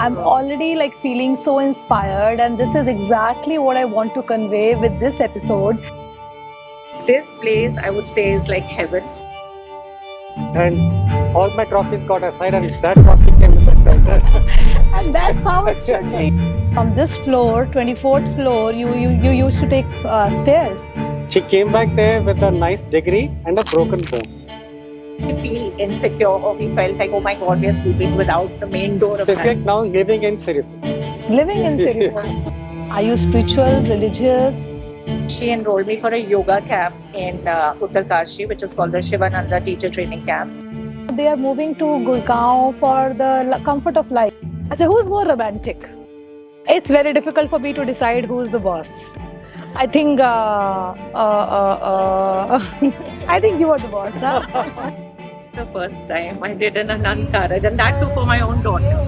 I'm already like feeling so inspired, and this is exactly what I want to convey with this episode. This place, I would say, is like heaven. And all my trophies got aside, and that trophy came in the center. And that's how it should be. From this floor, 24th floor, you used to take stairs. She came back there with a nice degree and a broken bone. We feel insecure, or we felt like, oh my God, we are sleeping without the main door of She's that. like now living in Sirif. Living in Siripur. Are you spiritual, religious? She enrolled me for a yoga camp in Uttarkashi, which is called the Shivananda Teacher Training Camp. They are moving to Gurgaon for the comfort of life. Achha, who's more romantic? It's very difficult for me to decide who's the boss. I think I think you are the boss, huh? The first time I did an Anand Karaj, and that too for my own daughter.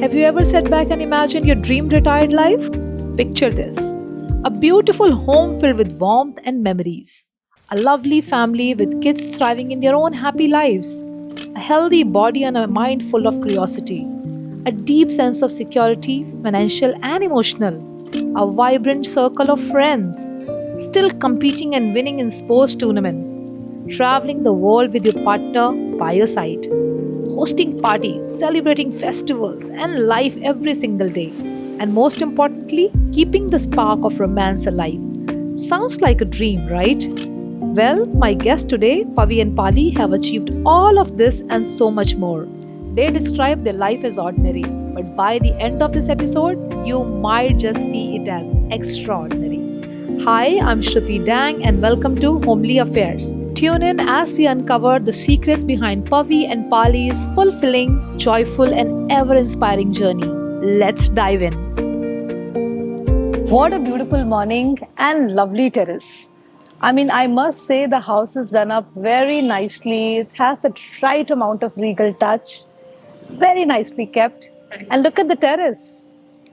Have you ever sat back and imagined your dream retired life? Picture this: a beautiful home filled with warmth and memories, a lovely family with kids thriving in their own happy lives, a healthy body and a mind full of curiosity, a deep sense of security, financial and emotional, a vibrant circle of friends, still competing and winning in sports tournaments, traveling the world with your partner by your side, hosting parties, celebrating festivals and life every single day, and most importantly, keeping the spark of romance alive. Sounds like a dream, right? Well, my guests today, Pavi and Pali, have achieved all of this and so much more. They describe their life as ordinary, but by the end of this episode, you might just see it as extraordinary. Hi, I'm Shruti Dang and welcome to Homely Affairs. Tune in as we uncover the secrets behind Pavi and Pali's fulfilling, joyful, and ever inspiring journey. Let's dive in. What a beautiful morning and lovely terrace. I mean, I must say the house is done up very nicely. It has the right amount of regal touch. Very nicely kept. And look at the terrace.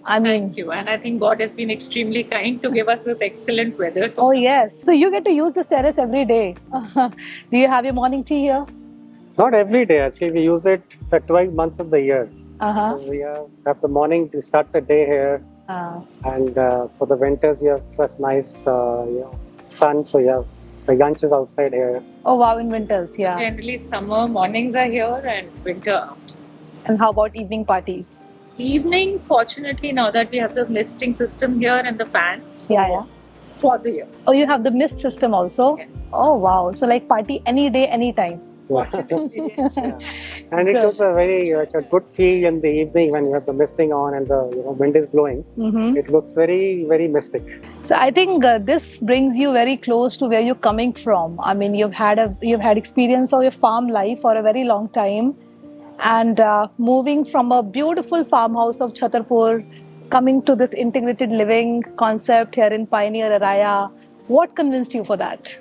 I mean, Thank you. And I think God has been extremely kind to give us this excellent weather. oh yes. So you get to use this terrace every day. Do you have your morning tea here? Not every day, actually. We use it the 12 months of the year. Uh-huh. We have the morning to start the day here. And for the winters, you have such nice sun. So you have the lunch is outside here. Oh wow, in winters, yeah. Generally, summer mornings are here and winter after. And how about evening parties? Evening, fortunately, now that we have the misting system here and the fans for the year. Oh, you have the mist system also? Yes. Oh wow. So like party any day, anytime. Fortunately, yes. And it was a very a good feel in the evening when you have the misting on and the wind is blowing. Mm-hmm. It looks very, very mystic. So I think this brings you very close to where you're coming from. I mean, you've had experience of your farm life for a very long time, and moving from a beautiful farmhouse of Chhatarpur, coming to this integrated living concept here in Pioneer Araya. What convinced you for that?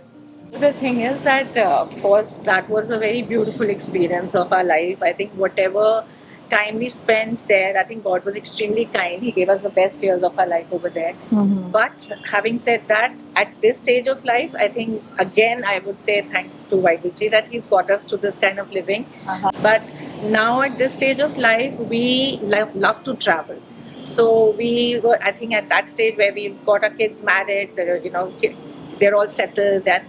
The thing is that, of course, that was a very beautiful experience of our life. I think whatever time we spent there, I think God was extremely kind. He gave us the best years of our life over there. Mm-hmm. But having said that, at this stage of life, I think, again, I would say thanks to Vaiguruji that He's got us to this kind of living. Uh-huh. But now at this stage of life, we love to travel. So we were, I think, at that stage where we've got our kids married, they're all settled, and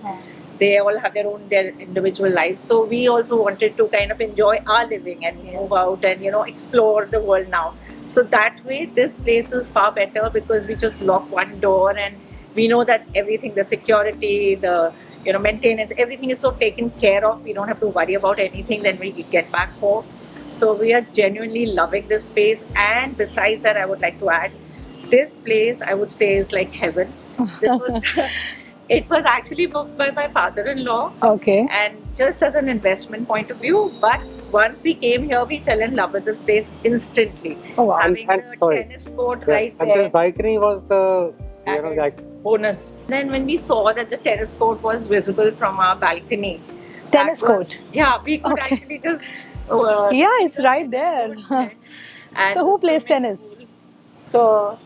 they all have their individual lives. So we also wanted to kind of enjoy our living and move out and explore the world now. So that way, this place is far better because we just lock one door and we know that everything, the security, the maintenance, everything is so taken care of. We don't have to worry about anything. Then we get back home. So we are genuinely loving this space. And besides that, I would like to add, this place I would say is like heaven. This was it was actually booked by my father-in-law. Okay. And just as an investment point of view, but once we came here, we fell in love with this place instantly. Oh, wow. Having And the sorry. tennis court Yes. right And there. this balcony was the Added like bonus. Then when we saw that the tennis court was visible from our balcony, Tennis that was- court. Yeah, we could Okay. actually just. Yeah, it's right there. And So who the plays swimming tennis? pool.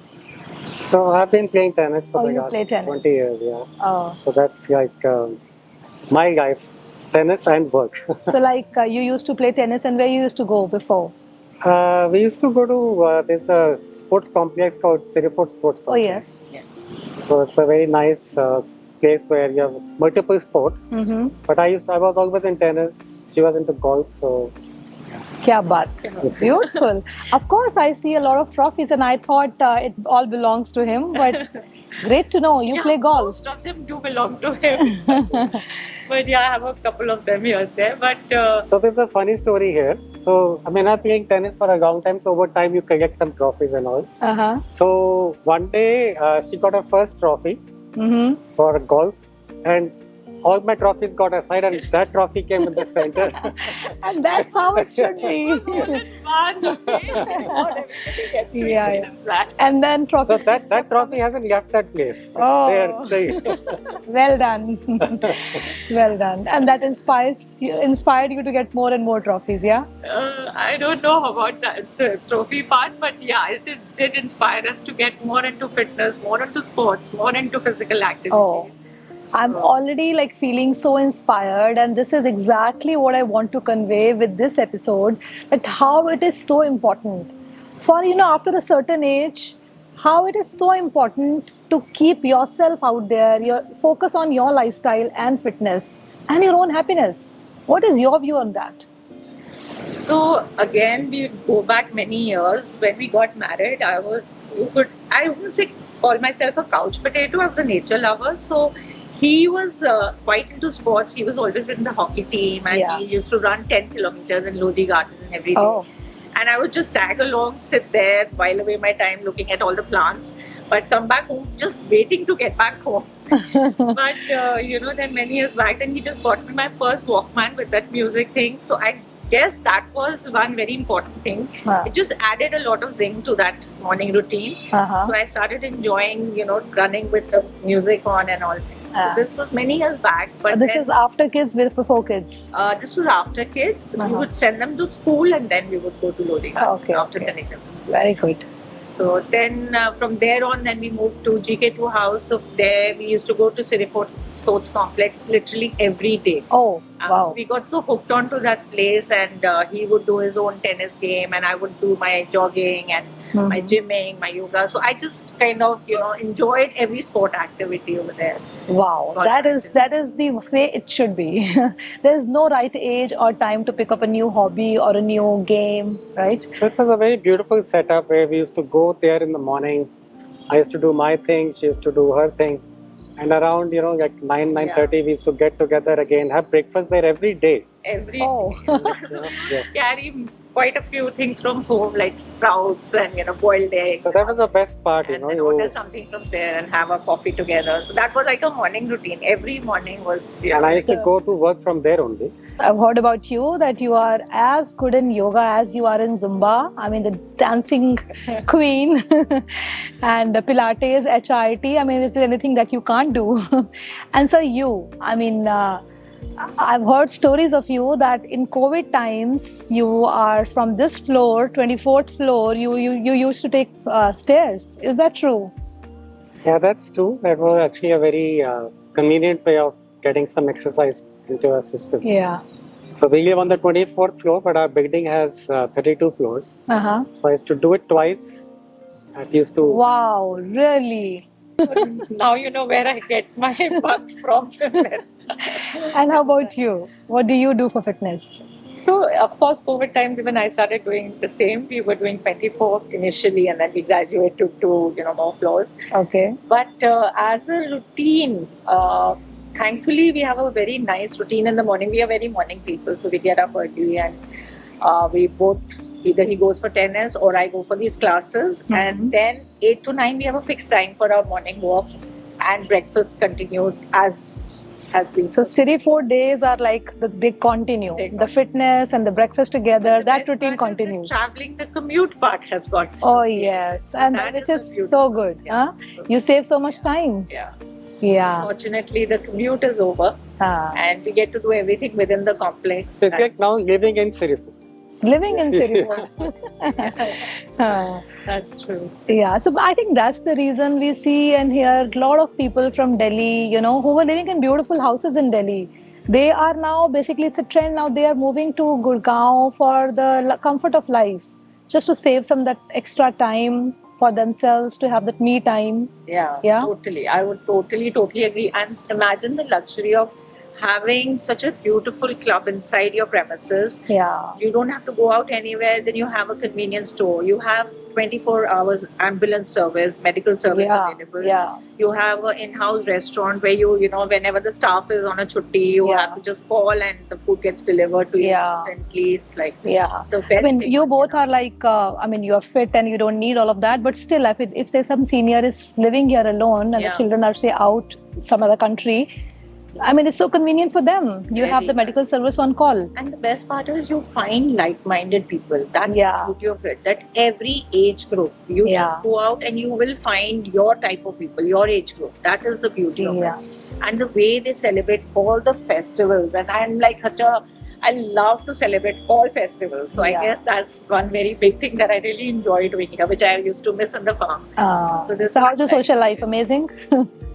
So I've been playing tennis for Oh, the you last play tennis. 20 years, yeah. Oh. So that's like my life, tennis and work. So like you used to play tennis, and where you used to go before? We used to go to this sports complex called City Sports Oh, Complex. yes. So it's a very nice place where you have multiple sports. Mm-hmm. But I was always in tennis. She was into golf, so Kya baat. Beautiful. Of course, I see a lot of trophies, and I thought it all belongs to him. But great to know you play golf. Most of them do belong to him. But yeah, I have a couple of them here and there. But So there's a funny story here. So I mean, I'm playing tennis for a long time. So over time, you collect some trophies and all. Uh-huh. So one day, she got her first trophy Mm-hmm. for golf, and all my trophies got aside, and that trophy came in the center. And that's how it should be. not everybody gets to Yeah, experience that. And then trophy. So that trophy hasn't left that place. It's there, it's staying. Well done. Well done. And that inspired you to get more and more trophies, yeah? I don't know about the trophy part, but yeah, it did inspire us to get more into fitness, more into sports, more into physical activity. Oh. I'm already like feeling so inspired, and this is exactly what I want to convey with this episode, that how it is so important for after a certain age, how it is so important to keep yourself out there, your focus on your lifestyle and fitness and your own happiness. What is your view on that? So again, we go back many years. When we got married, I wouldn't say call myself a couch potato. I was a nature lover. So he was quite into sports. He was always in the hockey team, and he used to run 10 kilometers in Lodi Garden every day. Oh. And I would just tag along, sit there, while away my time looking at all the plants, but come back home just waiting to get back home. But then many years back, then he just bought me my first Walkman with that music thing. So I guess that was one very important thing. It just added a lot of zing to that morning routine. So I started enjoying, running with the music on and all. So this was many years back. But this is after kids, before kids? This was after kids. We would send them to school, and then we would go to Lodi Garden after sending them to school. Very good. So then from there on, then we moved to GK2 house. So there we used to go to City Sports Complex literally every day. Oh, wow. So we got so hooked onto that place, and he would do his own tennis game, and I would do my jogging and my gymming, my yoga. So I just kind of, enjoyed every sport activity over there. Wow, that is the way it should be. There's no right age or time to pick up a new hobby or a new game, right? So it was a very beautiful setup where we used to go there in the morning. I used to do my thing, she used to do her thing. And around, like 9:30, we used to get together again, have breakfast there every day. Every Yeah. carry quite a few things from home, like sprouts and boiled eggs. So that was the best part, and then order something from there and have a coffee together. So that was like a morning routine. Every morning was. And I used to go to work from there only. I've heard about you that you are as good in yoga as you are in Zumba. I mean, the dancing queen and the Pilates, HIIT. I mean, is there anything that you can't do? And so I've heard stories of you that in COVID times, you are from this floor, 24th floor, you used to take stairs. Is that true? Yeah, that's true. That was actually a very convenient way of getting some exercise into our system. Yeah. So we live on the 24th floor, but our building has 32 floors. So I used to do it twice. I used to. Wow, really? Now you know where I get my butt from. And how about you? What do you do for fitness? So, of course, COVID time, when I started doing the same, we were doing 24 initially, and then we graduated to, more floors. Okay. But as a routine, thankfully, we have a very nice routine in the morning. We are very morning people, so we get up early, and we both, either he goes for tennis or I go for these classes. And then 8 to 9, we have a fixed time for our morning walks, and breakfast continues as has been. So 3-4 days are like they continue. The fitness and the breakfast together, that routine continues. Traveling, the commute part has got. Oh yes, So and that which is is the so beauty. good. Yeah. Huh? You save so much time. Yeah. Yeah. So fortunately, the commute is over, and we get to do everything within the complex. So it's like now living in Siripur. Living in Siripur. That's true. Yeah, so I think that's the reason we see and hear a lot of people from Delhi, who were living in beautiful houses in Delhi. They are now, basically it's a trend now, they are moving to Gurgaon for the comfort of life, just to save some that extra time for themselves, to have that me time. Yeah, Yeah. totally. I would totally agree. And imagine the luxury of having such a beautiful club inside your premises. Yeah. You don't have to go out anywhere. Then you have a convenience store. You have 24 hours ambulance service, medical service available. Yeah. You have an in-house restaurant where you whenever the staff is on a chutti, you have to just call and the food gets delivered to you instantly. It's like the best thing. You both are like, you're fit and you don't need all of that. But still, if say some senior is living here alone and the children are say out some other country, it's so convenient for them. You have the medical service on call. And the best part is you find like-minded people. That's the beauty of it. That every age group, you just go out and you will find your type of people, your age group. That is the beauty of it. And the way they celebrate all the festivals. And I'm like I love to celebrate all festivals. So I guess that's one very big thing that I really enjoy doing here, which I used to miss on the farm. So how's the social life? Amazing?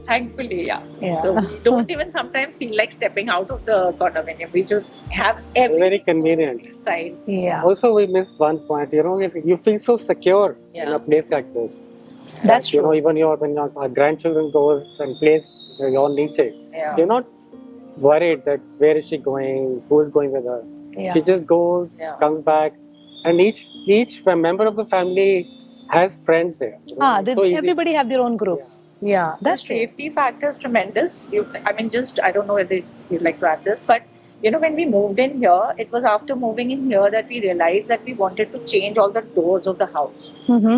Thankfully, yeah. So we don't even sometimes feel like stepping out of the condominium. We just have everything very convenient side. Yeah. Also, we missed one point. You feel so secure in a place like this. That's true. Even when your grandchildren goes and plays your niche, you're not worried that where is she going, who is going with her. She just goes, comes back, and each member of the family has friends here. Everybody have their own groups. Yeah, the safety factor is tremendous. I don't know whether you'd like to add this, but when we moved in here, it was after moving in here that we realized that we wanted to change all the doors of the house.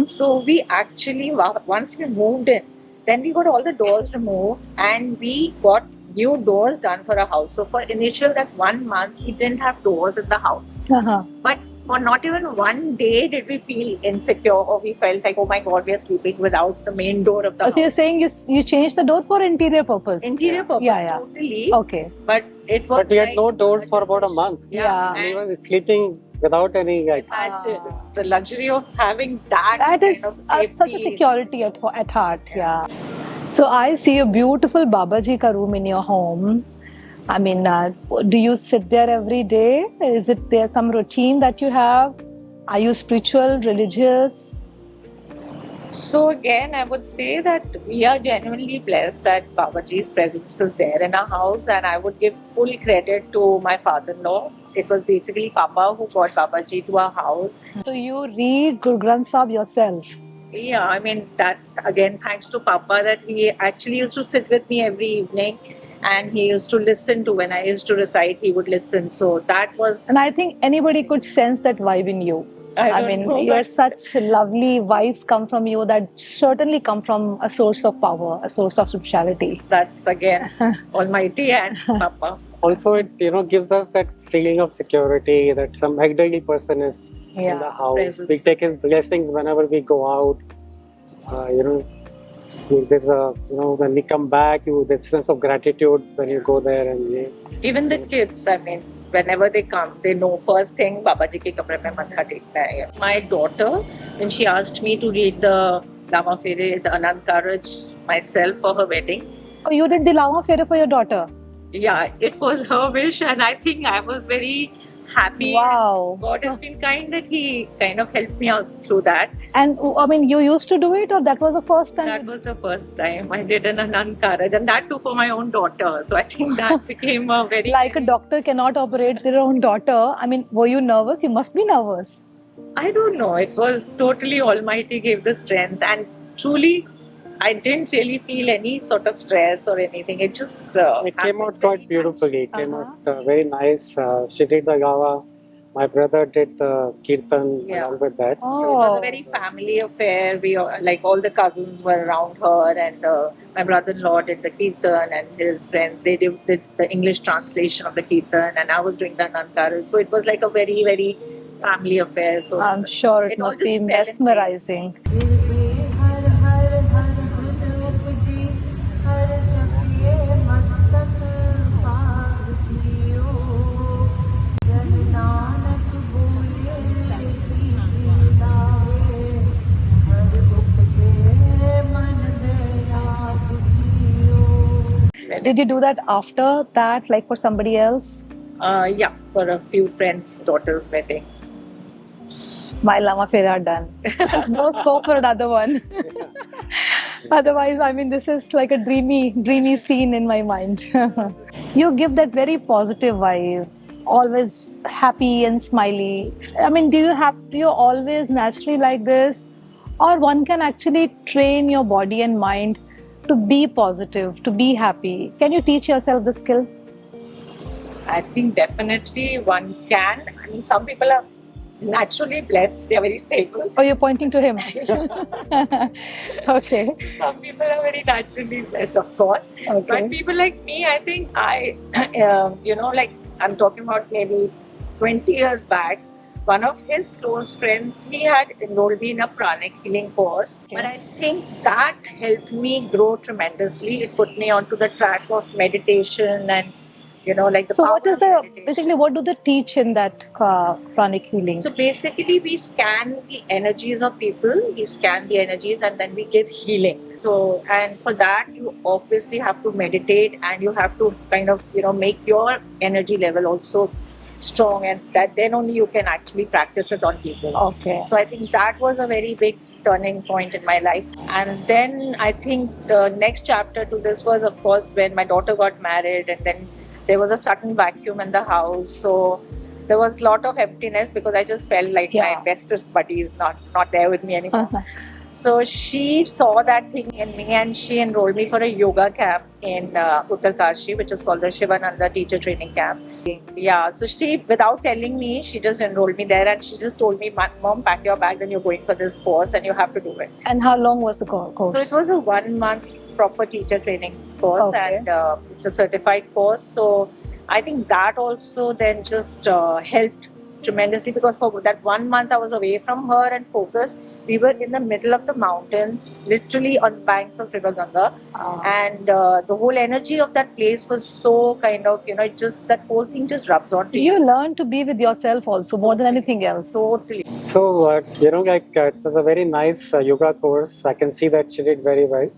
So we actually, once we moved in, then we got all the doors removed and we got new doors done for our house. So for initial that 1 month, we didn't have doors in the house. But for not even one day did we feel insecure or we felt like, oh my God, we are sleeping without the main door of the house. So you're saying you changed the door for interior purpose? Interior purpose, totally. Okay. But it was. But we had no doors for about a month. Yeah. And he was sleeping without any. The luxury of having that. That is such a security at heart. Yeah. So I see a beautiful Babaji ka room in your home. Do you sit there every day? Is it there some routine that you have? Are you spiritual, religious? So again, I would say that we are genuinely blessed that Babaji's presence is there in our house, and I would give full credit to my father-in-law. It was basically Papa who brought Babaji to our house. So you read Guru Granth Sahib yourself? Yeah, that again thanks to Papa that he actually used to sit with me every evening. And he used to listen to when I used to recite, he would listen. So that was... And I think anybody could sense that vibe in you. You're such lovely vibes come from you that certainly come from a source of power, a source of spirituality. That's again Almighty and Papa. Also, it gives us that feeling of security that some elderly person is in the house. Presence. We take his blessings whenever we go out. There's when we come back, there's a sense of gratitude when you go there. And even the kids, whenever they come, they know first thing, Babaji ke kamre mein matha tekna hai. My daughter, when she asked me to read the Lama Fere, the Anand Karaj myself for her wedding. Oh, you did the Lama Fere for your daughter? Yeah, it was her wish, and I think I was very happy. Wow. God has been kind that He kind of helped me out through that. And I mean, you used to do it, or that was the first time? That was the first time I did an Anankaraj, and that too for my own daughter. So I think that became a very Like a doctor cannot operate their own daughter. I mean, were you nervous? You must be nervous. I don't know. It was totally Almighty gave the strength, and truly, I didn't really feel any sort of stress or anything. It just It came out quite beautifully. It came Uh-huh. out very nice. She did the gawa. My brother did the kirtan Yeah. along with that. So it was Oh. a very family affair. We like all the cousins were around her, and my brother-in-law did the kirtan, and his friends did the English translation of the kirtan, and I was doing the Anankaraj. So it was like a very very family affair. So I'm sure it all must just be fell in place. mesmerizing. Did you do that after that, like for somebody else? Yeah, for a few friends' daughters' wedding. My Lama Fera done. No scope for another one. Otherwise, I mean, this is like a dreamy scene in my mind. You give that very positive vibe, always happy and smiley. I mean, do you always naturally like this, or one can actually train your body and mind to be positive, to be happy? Can you teach yourself the skill? I think definitely one can. I mean, some people are naturally blessed; they are very stable. Or you're pointing to him? Okay. Some people are very naturally blessed, of course. Okay. But people like me, I think like I'm talking about maybe 20 years back, one of his close friends, he had enrolled me in a pranic healing course. Okay. But I think that helped me grow tremendously. It put me onto the track of meditation and, like the So power what is of the meditation. basically what do they teach in that chronic healing? So basically, we scan the energies of people, we scan the energies, and then we give healing. So, and for that, you obviously have to meditate, and you have to kind of, make your energy level also strong, and that then only you can actually practice it on people. Okay. So I think that was a very big turning point in my life. And then I think the next chapter to this was, of course, when my daughter got married, and then there was a sudden vacuum in the house. So there was a lot of emptiness because I just felt like Yeah. my bestest buddy is not there with me anymore. So she saw that thing in me, and she enrolled me for a yoga camp in Uttarkashi, which is called the Shivananda Teacher Training Camp. Yeah, so she, without telling me, she just enrolled me there, and she just told me, "Mom, pack your bags and you're going for this course, and you have to do it." And how long was the course? So it was a 1 month proper teacher training course, Okay. and it's a certified course. So I think that also then just helped tremendously, because for that 1 month I was away from her and focused. We were in the middle of the mountains, literally on banks of River Ganga, and the whole energy of that place was so kind of, it just, that whole thing just rubs on to You learn to be with yourself also more than anything else. Totally. So, it was a very nice yoga course. I can see that she did very well.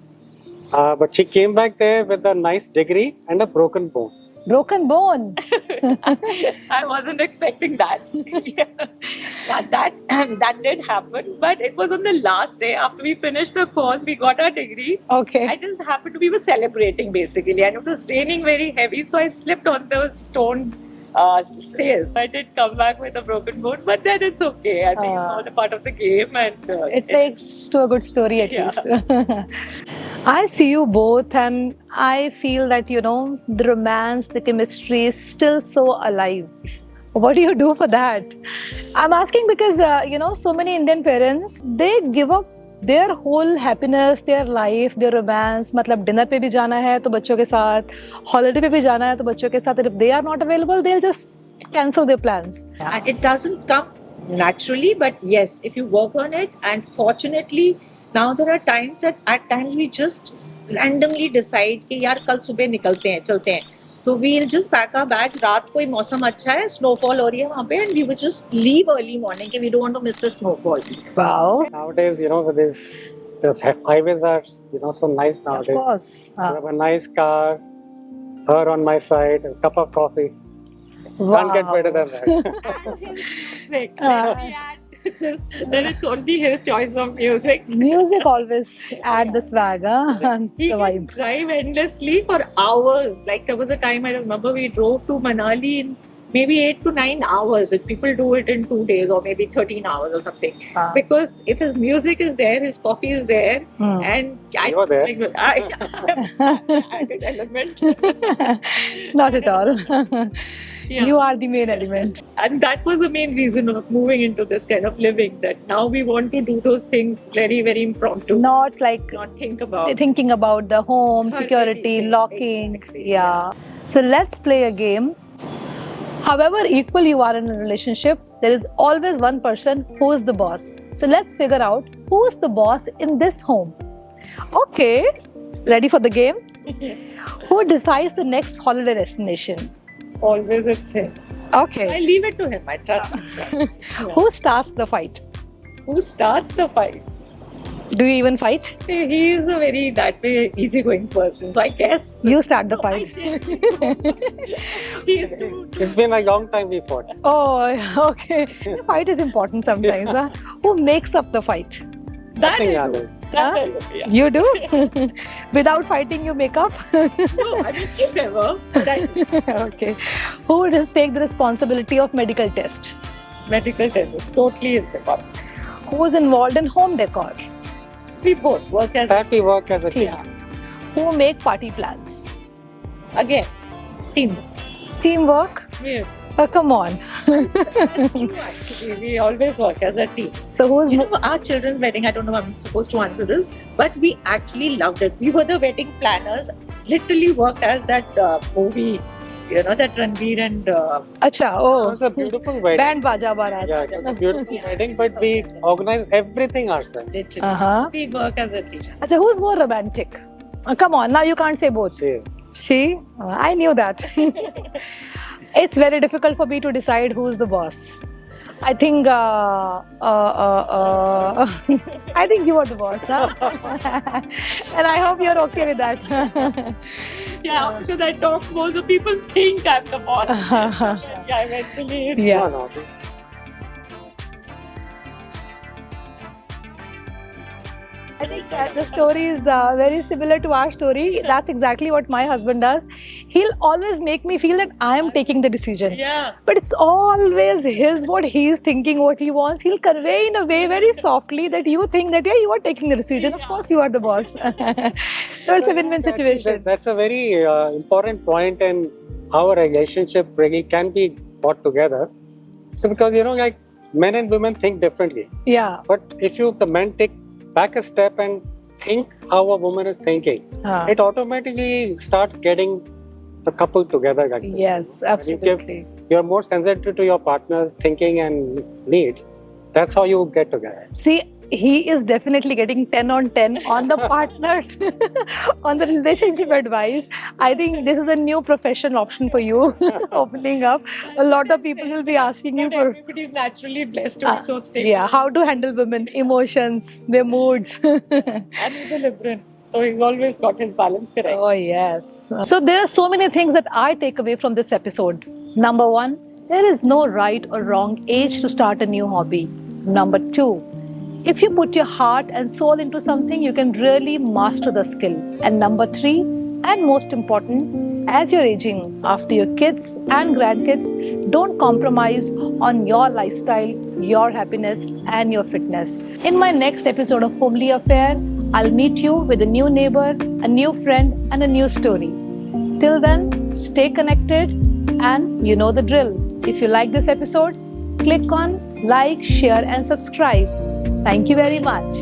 But she came back there with a nice degree and a broken bone. Broken bone. I wasn't expecting that. Yeah, that did happen, but it was on the last day after we finished the course. We got our degree. Okay. I just happened to, we were celebrating basically, and it was raining very heavy, so I slipped on those stone stairs. I did come back with a broken bone, but then it's okay. I think it's all a part of the game, and It makes to a good story at Yeah. least. I see you both, and I feel that the romance, the chemistry is still so alive. What do you do for that? I'm asking because so many Indian parents, they give up their whole happiness, their life, their romance. मतलब dinner पे भी जाना है तो बच्चों के साथ, holiday पे भी जाना है तो बच्चों के साथ. And if they are not available, they'll just cancel their plans. And it doesn't come naturally, but yes, if you work on it, and fortunately now there are times that at times we just randomly decide कि यार कल सुबह निकलते हैं, चलते हैं. So we'll just pack our bags. रात कोई मौसम अच्छा है, snowfall हो रही है वहाँ पे, and we will just leave early morning कि we don't want to miss the snowfall. Wow. Nowadays, with this highways are, so nice Of nowadays. course. I have a nice car, her on my side, a cup of coffee. Can't get Wow. better than that. And his music. Like, he had this, then it's only his choice of music. Music always add the swag, huh? It's He the can vibe. drive endlessly for hours. Like there was a time I remember we drove to Manali in maybe 8 to 9 hours, which people do it in 2 days or maybe 13 hours or something. Ah. Because if his music is there, his coffee is there, Hmm. and You were there. added element. Not at all. Yeah. You are the main element. And that was the main reason of moving into this kind of living, that now we want to do those things very, very impromptu. Not like Not think about. thinking about the home, Everything, security, locking. exactly, Yeah. So let's play a game. However equal you are in a relationship, there is always one person who is the boss. So let's figure out who is the boss in this home. Okay. Ready for the game? Who decides the next holiday destination? Always it's him. Okay. I leave it to him. I trust him. Who starts the fight? Who starts the fight? Do you even fight? He is a very that way easygoing person. So I guess You start the I fight. did. He is too. It's been a long time we fought. Oh, okay. The fight is important sometimes. Huh? Who makes up the fight? That Nothing I do. other. That I do, yeah. You do? Without fighting, you make up? No, I mean if ever. But I do. Okay. Who will take the responsibility of medical test? Medical tests totally is department. Who is involved in home decor? We both work as That we work as a team. yeah. Who make party plans? Again, team. Teamwork? Yes. Oh, come on. That's true actually. We always work as a team. So who's You know, our children's wedding, I don't know if I'm supposed to answer this, but we actually loved it. We were the wedding planners, literally worked as that movie, you know, that Ranveer and Acha, It oh. was a beautiful wedding. Band Baja Barat. Yeah, it was a beautiful wedding, but we organized everything ourselves. literally. Uh-huh. We work as a team. Acha, who's more romantic? Come on, now you can't say both. Cheers. She? I knew that. It's very difficult for me to decide who's the boss. I think I think you are the boss, huh? And I hope you're okay with that. Yeah, after that talk, most of people think I'm the boss. Yeah, eventually it's Yeah. No, no. I think that the story is very similar to our story. That's exactly what my husband does. He'll always make me feel that I am taking the decision. yeah. But it's always what he's thinking, what he wants. He'll convey in a way very softly that you think that, yeah, you are taking the decision. Of course, you are the boss. So it's a win-win situation. That's a very important point in how a relationship really can be brought together. So because, you know, like men and women think differently. Yeah. But if the men take back a step and think how a woman is thinking, it automatically starts getting the couple together like this. Yes, When you give- absolutely. You're more sensitive to your partner's thinking and needs. That's how you get together. See, he is definitely getting 10 on 10 on the partners, on the relationship advice. I think this is a new profession option for you, opening up. A lot of people will be asking you Not for, everybody is naturally blessed to be so stable. yeah, how to handle women, emotions, their moods. And he's a Libran. So he's always got his balance correct. Oh, yes. So there are so many things that I take away from this episode. Number one, there is no right or wrong age to start a new hobby. Number two, if you put your heart and soul into something, you can really master the skill. And number three, and most important, as you're aging, after your kids and grandkids, don't compromise on your lifestyle, your happiness, and your fitness. In my next episode of Homely Affair, I'll meet you with a new neighbor, a new friend, and a new story. Till then, stay connected, and you know the drill. If you like this episode, click on like, share, and subscribe. Thank you very much.